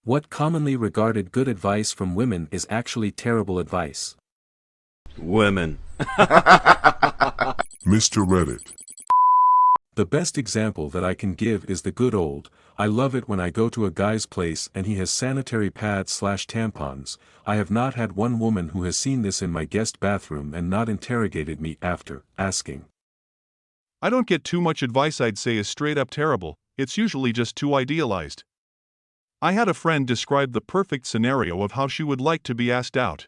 What commonly regarded good advice from women is actually terrible advice. Women. Mr. Reddit. The best example that I can give is the good old, I love it when I go to a guy's place and he has sanitary pads/tampons. I have not had one woman who has seen this in my guest bathroom and not interrogated me after, asking. I don't get too much advice I'd say is straight up terrible, it's usually just too idealized. I had a friend describe the perfect scenario of how she would like to be asked out.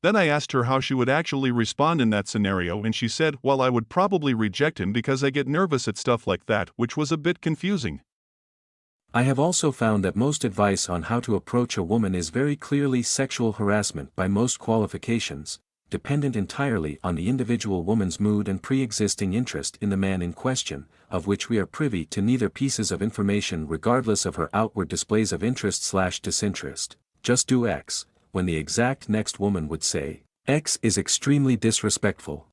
Then I asked her how she would actually respond in that scenario and she said, well, I would probably reject him because I get nervous at stuff like that, which was a bit confusing. I have also found that most advice on how to approach a woman is very clearly sexual harassment by most qualifications, dependent entirely on the individual woman's mood and pre-existing interest in the man in question, of which we are privy to neither pieces of information regardless of her outward displays of interest/disinterest. Just do X, when the exact next woman would say, X is extremely disrespectful.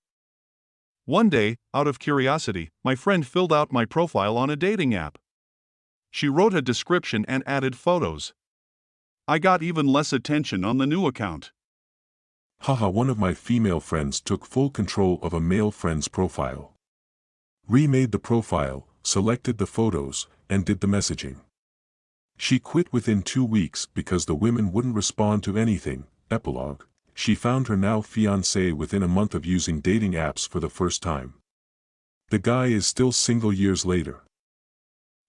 One day, out of curiosity, my friend filled out my profile on a dating app. She wrote a description and added photos. I got even less attention on the new account. Haha, one of my female friends took full control of a male friend's profile. Remade the profile, selected the photos, and did the messaging. She quit within 2 weeks because the women wouldn't respond to anything. Epilogue. She found her now fiancé within a month of using dating apps for the first time. The guy is still single years later.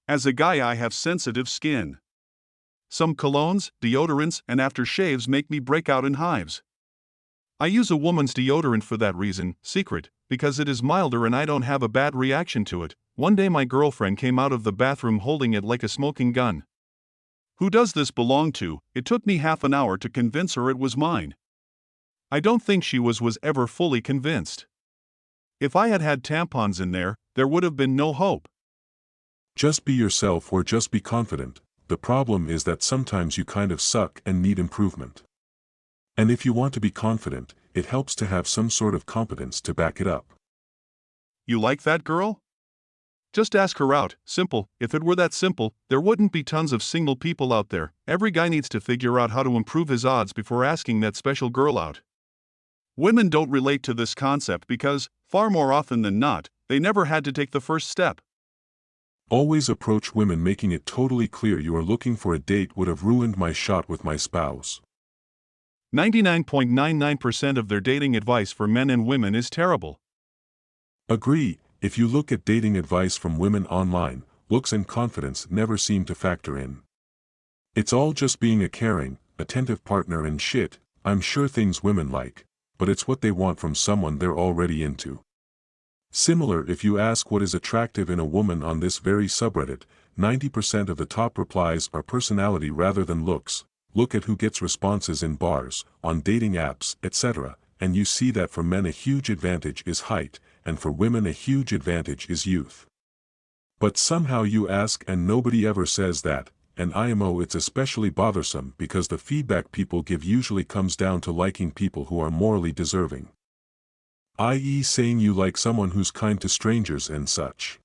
As a guy, I have sensitive skin. Some colognes, deodorants, and aftershaves make me break out in hives. I use a woman's deodorant for that reason, Secret, because it is milder and I don't have a bad reaction to it. One day my girlfriend came out of the bathroom holding it like a smoking gun. Who does this belong to? It took me half an hour to convince her it was mine. I don't think she was ever fully convinced. If I had had tampons in there would have been no hope. Just be yourself or just be confident. The problem is that sometimes you kind of suck and need improvement. And if you want to be confident, it helps to have some sort of competence to back it up. You like that girl? Just ask her out. Simple. If it were that simple, there wouldn't be tons of single people out there. Every guy needs to figure out how to improve his odds before asking that special girl out. Women don't relate to this concept because, far more often than not, they never had to take the first step. Always approach women making it totally clear you are looking for a date would have ruined my shot with my spouse. 99.99% of their dating advice for men and women is terrible. Agree. If you look at dating advice from women online, looks and confidence never seem to factor in. It's all just being a caring, attentive partner and shit. I'm sure things women like, but it's what they want from someone they're already into. Similar, if you ask what is attractive in a woman on this very subreddit, 90% of the top replies are personality rather than looks. Look at who gets responses in bars, on dating apps, etc., and you see that for men a huge advantage is height, and for women a huge advantage is youth. But somehow you ask and nobody ever says that, and IMO it's especially bothersome because the feedback people give usually comes down to liking people who are morally deserving. I.e. saying you like someone who's kind to strangers and such.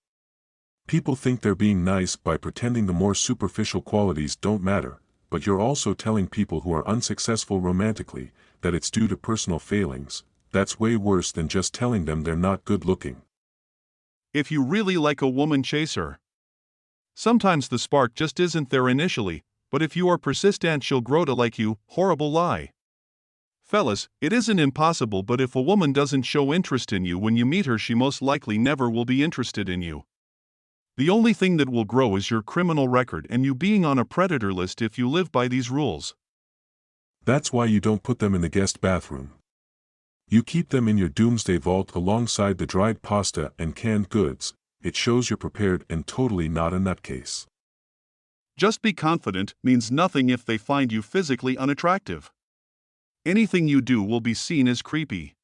People think they're being nice by pretending the more superficial qualities don't matter, but you're also telling people who are unsuccessful romantically that it's due to personal failings. That's way worse than just telling them they're not good looking. If you really like a woman, chase her. Sometimes the spark just isn't there initially, but if you are persistent, she'll grow to like you. Horrible lie. Fellas, it isn't impossible, but if a woman doesn't show interest in you when you meet her, she most likely never will be interested in you. The only thing that will grow is your criminal record and you being on a predator list if you live by these rules. That's why you don't put them in the guest bathroom. You keep them in your doomsday vault alongside the dried pasta and canned goods. It shows you're prepared and totally not a nutcase. Just be confident means nothing if they find you physically unattractive. Anything you do will be seen as creepy.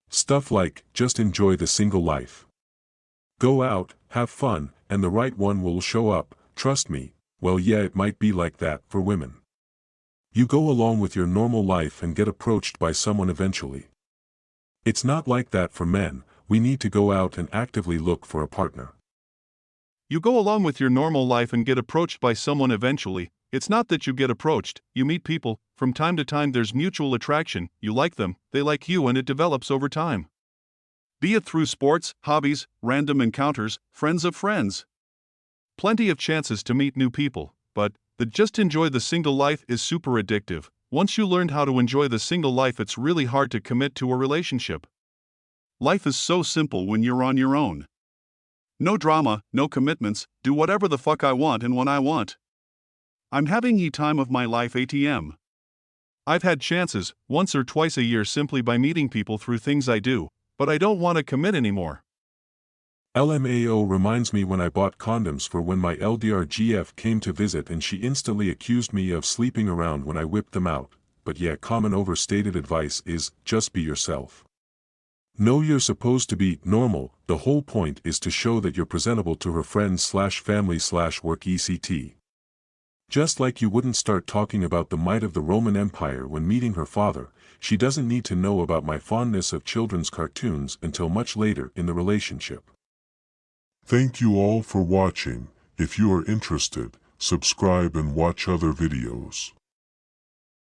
Stuff like, just enjoy the single life. Go out, have fun, and the right one will show up, trust me. Well, yeah, it might be like that for women. You go along with your normal life and get approached by someone eventually. It's not like that for men. We need to go out and actively look for a partner. You go along with your normal life and get approached by someone eventually. It's not that you get approached, you meet people, from time to time there's mutual attraction, you like them, they like you, and it develops over time. Be it through sports, hobbies, random encounters, friends of friends. Plenty of chances to meet new people, but the just enjoy the single life is super addictive. Once you learned how to enjoy the single life, it's really hard to commit to a relationship. Life is so simple when you're on your own. No drama, no commitments, do whatever the fuck I want and when I want. I'm having the time of my life ATM. I've had chances, once or twice a year, simply by meeting people through things I do, but I don't want to commit anymore. LMAO reminds me when I bought condoms for when my LDRGF came to visit and she instantly accused me of sleeping around when I whipped them out, but yeah, common overstated advice is, just be yourself. No, you're supposed to be normal, the whole point is to show that you're presentable to her friends/family/work etc. Just like you wouldn't start talking about the might of the Roman Empire when meeting her father, she doesn't need to know about my fondness of children's cartoons until much later in the relationship. Thank you all for watching. If you are interested, subscribe and watch other videos.